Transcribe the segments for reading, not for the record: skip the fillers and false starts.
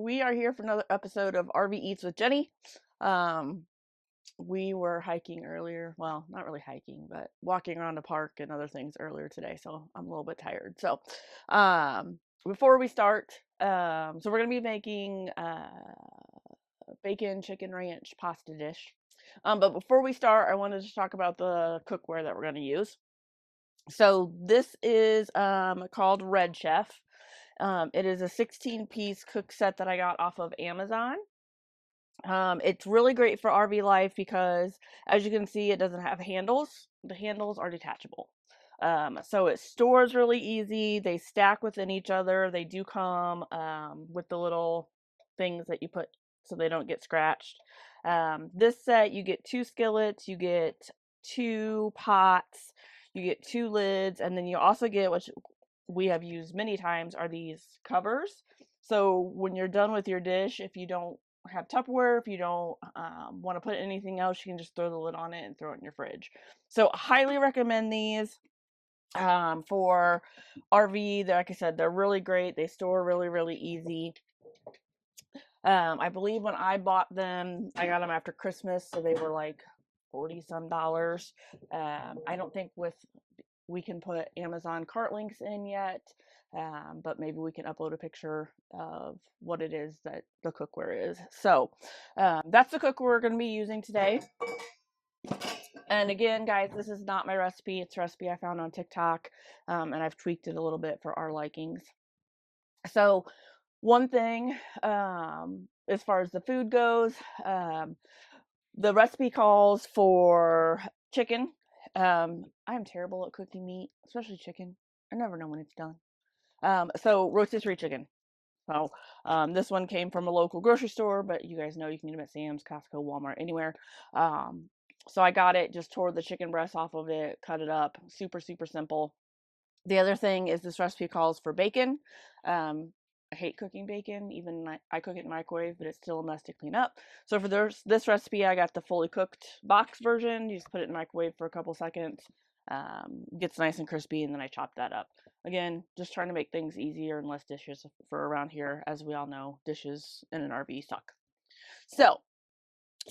we are here for another episode of RV Eats with Jeni. We were hiking earlier. Well, not really hiking, but walking around the park and other things earlier today. So I'm a little bit tired. So, before we start, so we're gonna be making bacon chicken ranch pasta dish. But before we start, I wanted to talk about the cookware that we're gonna use. So this is called Red Chef. It is a 16-piece cook set that I got off of Amazon. It's really great for RV life because, as you can see, it doesn't have handles. The handles are detachable. So it stores really easy. They stack within each other. They do come with the little things that you put so they don't get scratched. This set, you get 2 skillets, you get 2 pots, you get 2 lids, and then you also get, which we have used many times, are these covers. So when you're done with your dish, if you don't have Tupperware, if you don't want to put anything else, you can just throw the lid on it and throw it in your fridge. So highly recommend these for RV. Like I said, they're really great. They store really easy. I believe when I bought them, I got them after Christmas, so they were like $40 some. I don't think we can put Amazon cart links in yet, but maybe we can upload a picture of what it is that the cookware is. So that's the cookware we're going to be using today. And again, guys, this is not my recipe. It's a recipe I found on TikTok, and I've tweaked it a little bit for our likings. So one thing, as far as the food goes, the recipe calls for chicken. I'm terrible at cooking meat, especially chicken. I never know when it's done. So rotisserie chicken. So this one came from a local grocery store, but you guys know you can get them at Sam's, Costco, Walmart, anywhere. So I got it, just tore the chicken breast off of it, cut it up, super simple. The other thing is this recipe calls for bacon. I hate cooking bacon, even I cook it in microwave, but it's still a mess to clean up. So for this recipe, I got the fully cooked box version. You just put it in the microwave for a couple seconds, gets nice and crispy, and then I chop that up. Again, just trying to make things easier and less dishes for around here. As we all know, dishes in an RV suck. So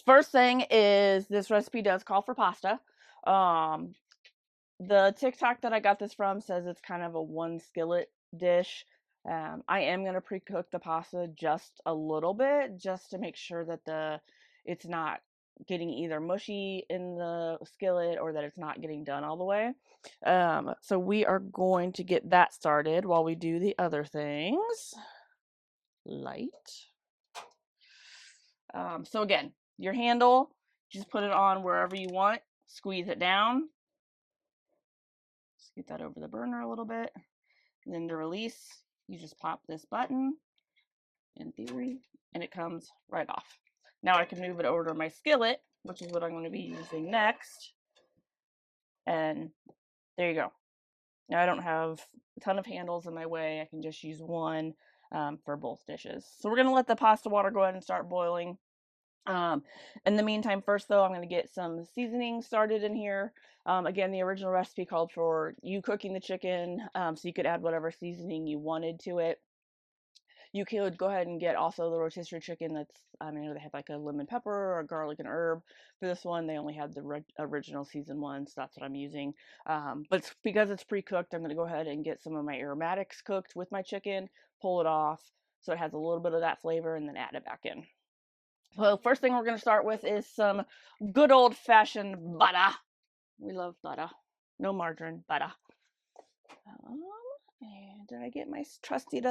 first thing is this recipe does call for pasta. The TikTok that I got this from says it's kind of a 1 skillet dish. I am going to pre-cook the pasta just a little bit, just to make sure that it's not getting either mushy in the skillet or that it's not getting done all the way. So we are going to get that started while we do the other things. Light. So again, your handle, just put it on wherever you want, squeeze it down. Get that over the burner a little bit. And then to release, you just pop this button, in theory, and it comes right off. Now I can move it over to my skillet, which is what I'm going to be using next. And there you go. Now I don't have a ton of handles in my way. I can just use one for both dishes. So we're going to let the pasta water go ahead and start boiling. In the meantime, first though, I'm going to get some seasoning started in here. Again, the original recipe called for you cooking the chicken, so you could add whatever seasoning you wanted to it. You could go ahead and get also the rotisserie chicken that's, they have like a lemon pepper or a garlic and herb. For this one, they only had the original season one, so that's what I'm using. But because it's pre-cooked, I'm going to go ahead and get some of my aromatics cooked with my chicken, pull it off, so it has a little bit of that flavor, and then add it back in. Well, first thing we're going to start with is some good old-fashioned butter. We love butter. No margarine, butter. And did I get my trusty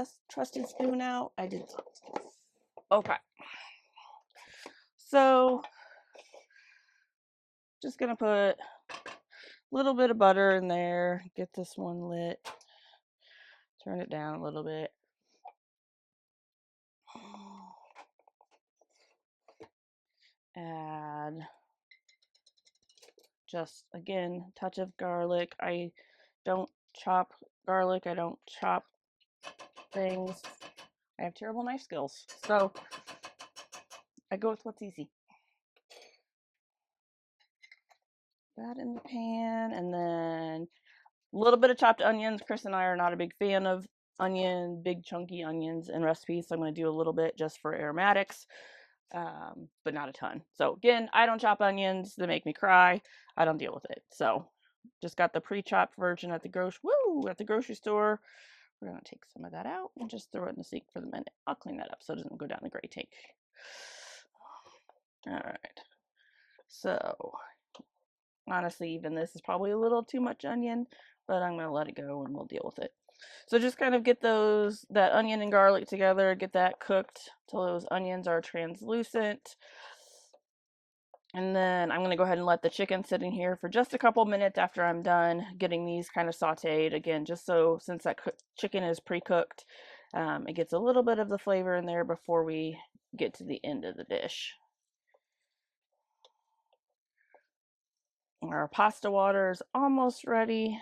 spoon out? I did. Okay. So, just going to put a little bit of butter in there. Get this one lit. Turn it down a little bit. Add just, again, a touch of garlic. I don't chop garlic. I don't chop things. I have terrible knife skills, so I go with what's easy. That in the pan, and then a little bit of chopped onions. Chris and I are not a big fan of big chunky onions in recipes. So I'm going to do a little bit just for aromatics, but not a ton. So again, I don't chop onions. They make me cry. I don't deal with it. So just got the pre-chopped version at the grocery store. We're going to take some of that out and just throw it in the sink for the minute. I'll clean that up so it doesn't go down the gray tank. All right. So honestly, even this is probably a little too much onion, but I'm going to let it go and we'll deal with it. So just kind of get that onion and garlic together, get that cooked till those onions are translucent. And then I'm going to go ahead and let the chicken sit in here for just a couple minutes after I'm done getting these kind of sauteed. Again, just so since that chicken is pre-cooked, it gets a little bit of the flavor in there before we get to the end of the dish. Our pasta water is almost ready.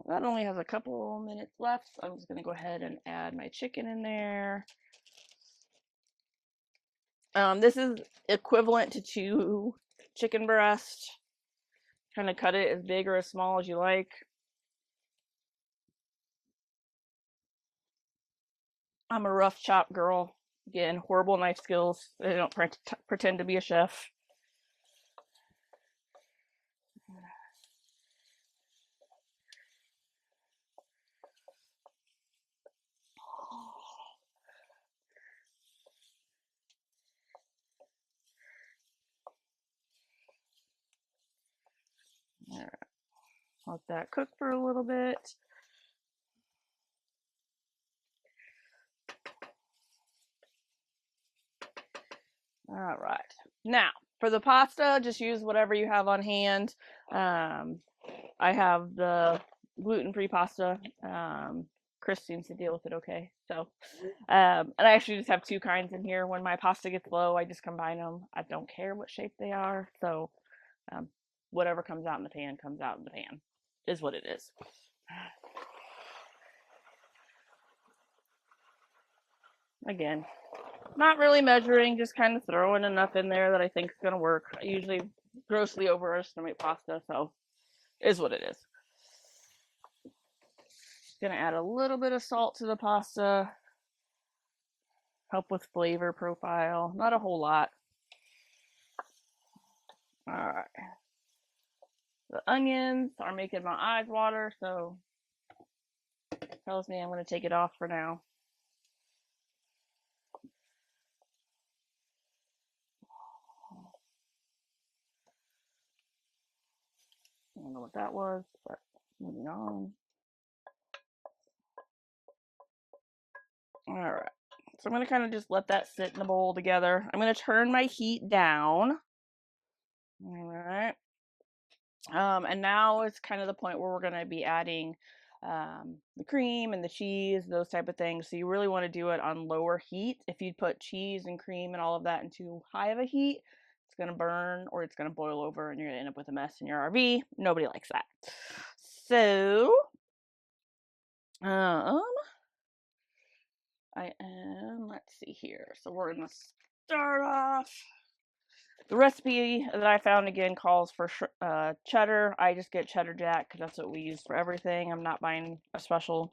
That only has a couple minutes left, so I'm just going to go ahead and add my chicken in there. This is equivalent to 2 chicken breasts. Kind of cut it as big or as small as you like. I'm a rough chop girl. Again, horrible knife skills. I don't pretend to be a chef. All right. Let that cook for a little bit. All right. Now, for the pasta, just use whatever you have on hand. I have the gluten-free pasta. Chris seems to deal with it okay. So, and I actually just have 2 kinds in here. When my pasta gets low, I just combine them. I don't care what shape they are. So, whatever comes out in the pan comes out in the pan. Is what it is. Again, not really measuring, just kind of throwing enough in there that I think is going to work. I usually grossly overestimate pasta, so is what it is. Gonna add a little bit of salt to the pasta, help with flavor profile, not a whole lot. All right. The onions are making my eyes water, so tells me I'm going to take it off for now. I don't know what that was, but moving on. All right. So I'm going to kind of just let that sit in the bowl together. I'm going to turn my heat down. All right. And now it's kind of the point where we're going to be adding the cream and the cheese, those type of things. So you really want to do it on lower heat. If you put cheese and cream and all of that in too high of a heat, it's going to burn or it's going to boil over and you're going to end up with a mess in your RV. Nobody likes that. So, let's see here. So we're going to start off. The recipe that I found again calls for cheddar. I just get cheddar jack because that's what we use for everything. I'm not buying a special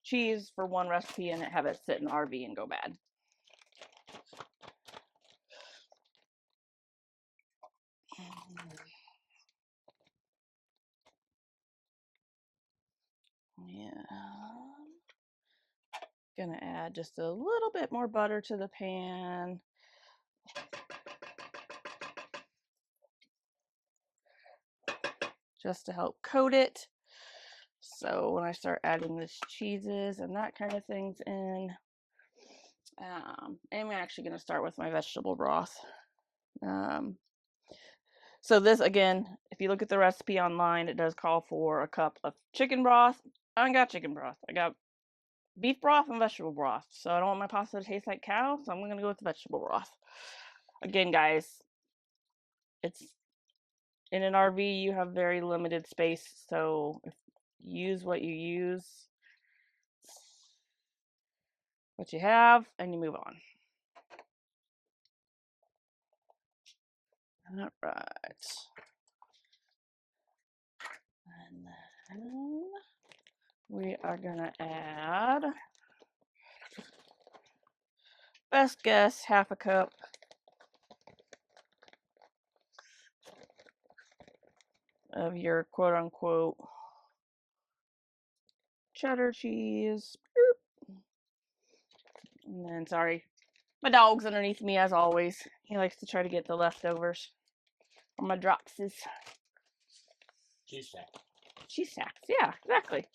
cheese for one recipe and have it sit in RV and go bad. Yeah. Gonna add just a little bit more butter to the pan. Just to help coat it. So when I start adding the cheeses and that kind of things in, I'm actually going to start with my vegetable broth. So this, again, if you look at the recipe online, it does call for a cup of chicken broth. I ain't got chicken broth. I got beef broth and vegetable broth. So I don't want my pasta to taste like cow, so I'm going to go with the vegetable broth. Again, guys, it's in an RV, you have very limited space, so use what you use, what you have, and you move on. All right. And And we are gonna add, best guess, half a cup of your quote-unquote cheddar cheese. And then, sorry, my dog's underneath me as always. He likes to try to get the leftovers on my dropsies. Cheese sacks. Cheese sacks, yeah, exactly.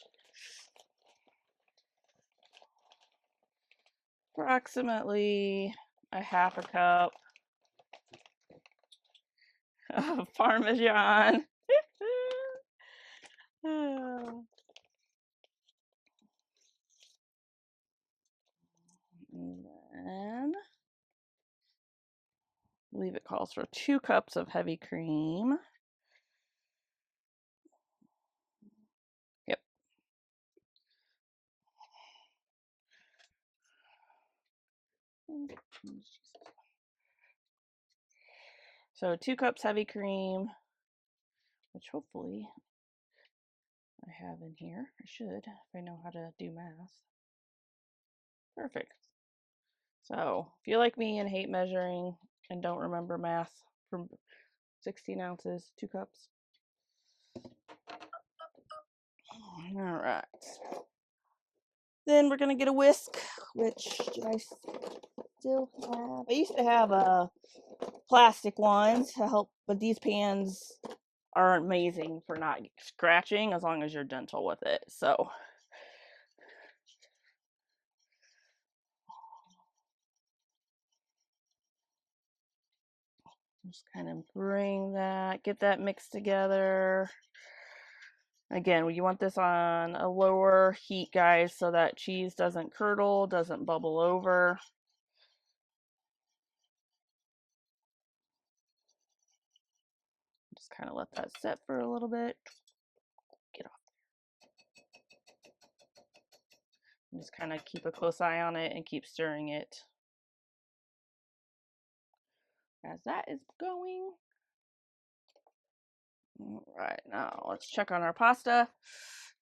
Approximately a half a cup of Parmesan. And then, I believe it calls for 2 cups of heavy cream. Yep. So 2 cups heavy cream, which hopefully I have in here. I should, if I know how to do math. Perfect. So if you're like me and hate measuring and don't remember math from 16 ounces, 2 cups. All right. Then we're gonna get a whisk, which do I still have? I used to have plastic ones to help, but these pans are amazing for not scratching as long as you're gentle with it. So just kind of get that mixed together. Again, you want this on a lower heat, guys, so that cheese doesn't curdle, doesn't bubble over. Just kind of let that sit for a little bit. Get off. And just kind of keep a close eye on it and keep stirring it as that is going. All right, now let's check on our pasta.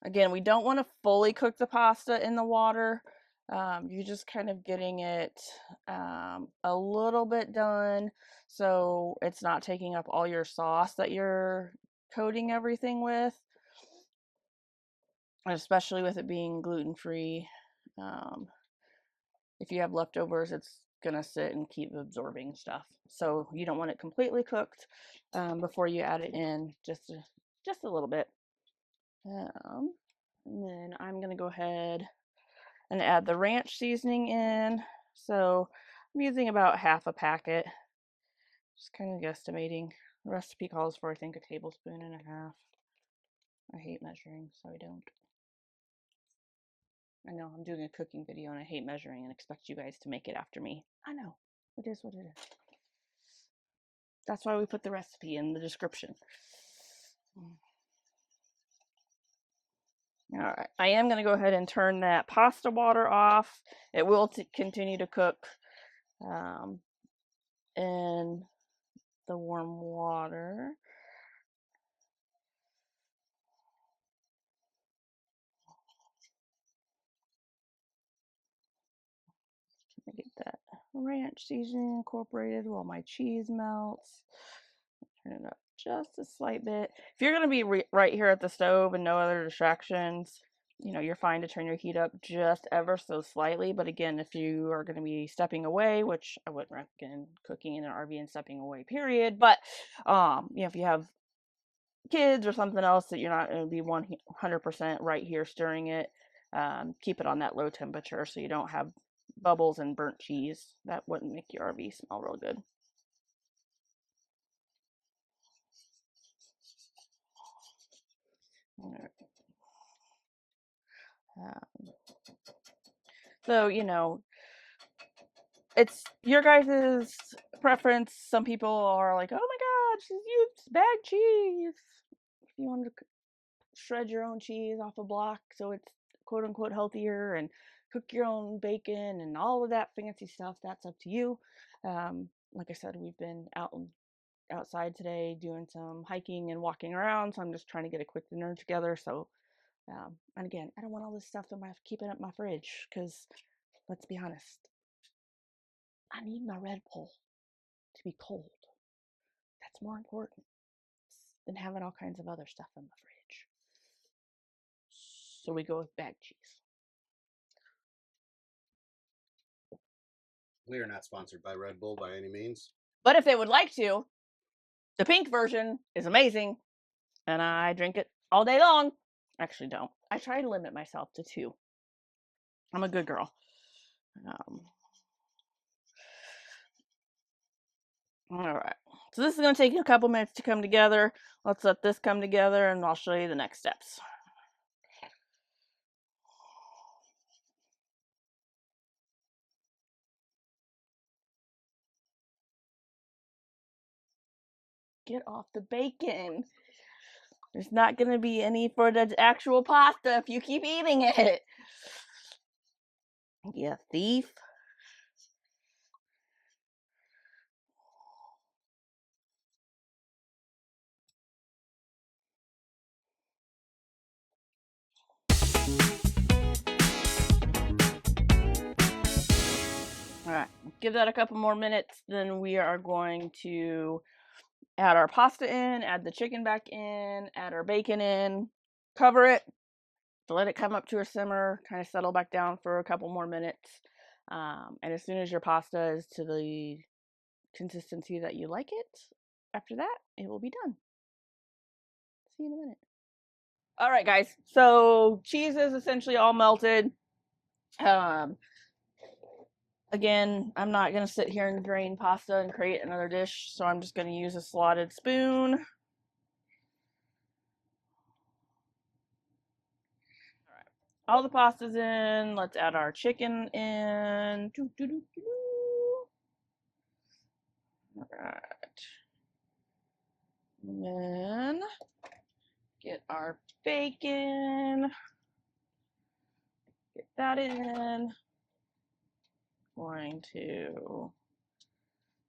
Again, we don't want to fully cook the pasta in the water. You're just kind of getting it a little bit done so it's not taking up all your sauce that you're coating everything with, especially with it being gluten-free. If you have leftovers, it's gonna sit and keep absorbing stuff. So you don't want it completely cooked before you add it in, just a little bit. And then I'm gonna go ahead and add the ranch seasoning in. So I'm using about half a packet, just kind of guesstimating. The recipe calls for, I think, a tablespoon and a half. I hate measuring, so I don't. I know I'm doing a cooking video and I hate measuring and expect you guys to make it after me. I know, it is what it is. That's why we put the recipe in the description. All right, I am going to go ahead and turn that pasta water off. It will continue to cook in the warm water. Get that ranch seasoning incorporated while my cheese melts. Turn it up just a slight bit. If you're going to be right here at the stove and no other distractions, you're fine to turn your heat up just ever so slightly. But again, if you are going to be stepping away, which I wouldn't recommend cooking in an RV and stepping away, period. But if you have kids or something else that you're not going to be 100% right here stirring it, keep it on that low temperature so you don't have bubbles and burnt cheese. That wouldn't make your RV smell real good. All right. So, it's your guys' preference. Some people are like, oh my god, she's used bag cheese. If you want to shred your own cheese off a block so it's quote unquote healthier and cook your own bacon and all of that fancy stuff, that's up to you. Like I said, we've been outside today doing some hiking and walking around, so I'm just trying to get a quick dinner together. So And again, I don't want all this stuff in my keeping up my fridge because, let's be honest, I need my Red Bull to be cold. That's more important than having all kinds of other stuff in the fridge. So we go with bag cheese. We are not sponsored by Red Bull by any means. But if they would like to, the pink version is amazing, and I drink it all day long. Actually, don't. I try to limit myself to 2. I'm a good girl. All right. So this is going to take a couple minutes to come together. Let's let this come together, and I'll show you the next steps. Get off the bacon. There's not going to be any for the actual pasta if you keep eating it. You thief. All right, give that a couple more minutes. Then we are going to add our pasta in, add the chicken back in, add our bacon in, cover it, let it come up to a simmer, kind of settle back down for a couple more minutes. And as soon as your pasta is to the consistency that you like it, after that, it will be done. See you in a minute. All right, guys. So cheese is essentially all melted. Again, I'm not going to sit here and drain pasta and create another dish, so I'm just going to use a slotted spoon. All the pasta's in. Let's add our chicken in. All right. And then get our bacon. Get that in. Going to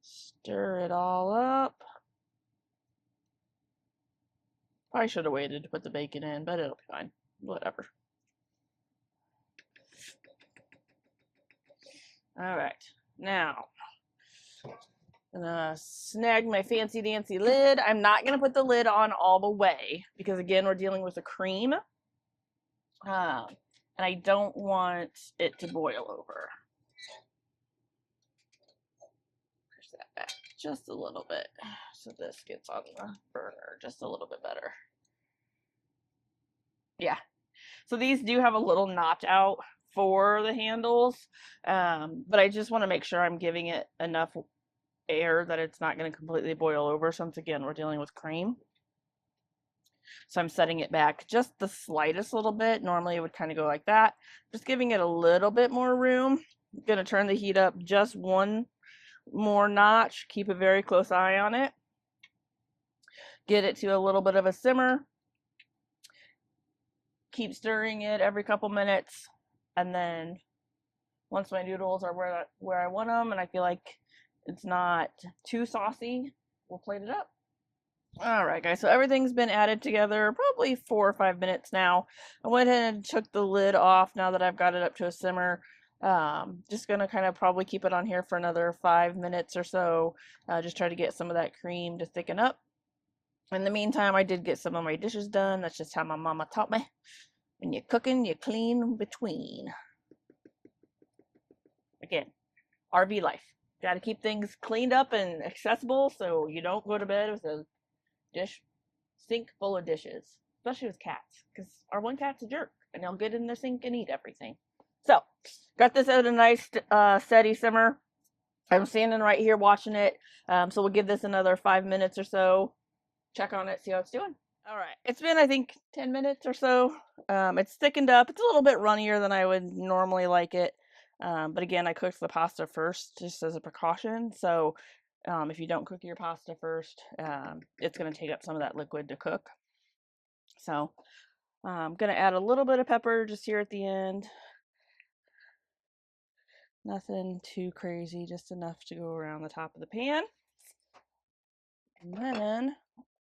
stir it all up. Probably should have waited to put the bacon in, but it'll be fine. Whatever. All right. Now, I'm gonna snag my fancy dancy lid. I'm not gonna put the lid on all the way because again, we're dealing with a cream. And I don't want it to boil over. Push that back just a little bit so this gets on the burner just a little bit better. Yeah. So these do have a little notch out for the handles, but I just want to make sure I'm giving it enough air that it's not going to completely boil over, since again we're dealing with cream. So I'm setting it back just the slightest little bit. Normally it would kind of go like that. Just giving it a little bit more room. I'm going to turn the heat up just one more notch. Keep a very close eye on it. Get it to a little bit of a simmer. Keep stirring it every couple minutes. And then once my noodles are where I want them and I feel like it's not too saucy, we'll plate it up. All right, guys, so everything's been added together probably 4 or 5 minutes now. I went ahead and took the lid off now that I've got it up to a simmer. Just gonna kind of probably keep it on here for another 5 minutes or so. Just try to get some of that cream to thicken up. In the meantime, I did get some of my dishes done. That's just how my mama taught me. When you're cooking, you clean between. Again, RV life. Got to keep things cleaned up and accessible so you don't go to bed with a sink full of dishes, especially with cats, because our one cat's a jerk and he'll get in the sink and eat everything. So got this at a nice steady simmer. I'm standing right here watching it, so we'll give this another 5 minutes or so, check on it, see how it's doing. All right, it's been I think 10 minutes or so. It's thickened up. It's a little bit runnier than I would normally like it, but again, I cooked the pasta first just as a precaution, so if you don't cook your pasta first, it's going to take up some of that liquid to cook. So I'm going to add a little bit of pepper just here at the end. Nothing too crazy, just enough to go around the top of the pan. And then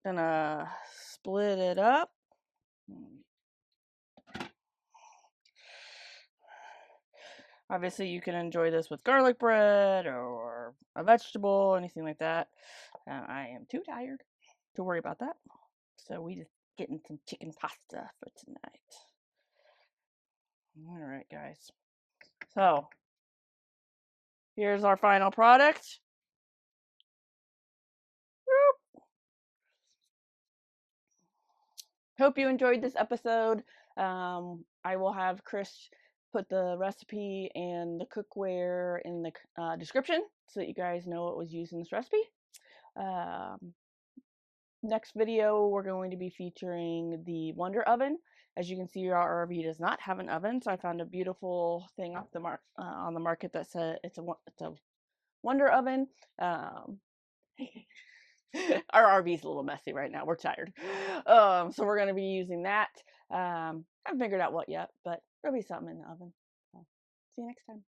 I'm going to split it up. Obviously, you can enjoy this with garlic bread or a vegetable, anything like that. I am too tired to worry about that. So we just getting some chicken pasta for tonight. All right, guys. So here's our final product. Hope you enjoyed this episode. I will have Chris put the recipe and the cookware in the description so that you guys know what was used in this recipe. Next video, we're going to be featuring the Wonder Oven. As you can see, our RV does not have an oven, so I found a beautiful thing off the on the market that said it's a Wonder Oven. Our RV is a little messy right now. We're tired. So we're going to be using that. I haven't figured out what yet, but there'll be something in the oven. So see you next time.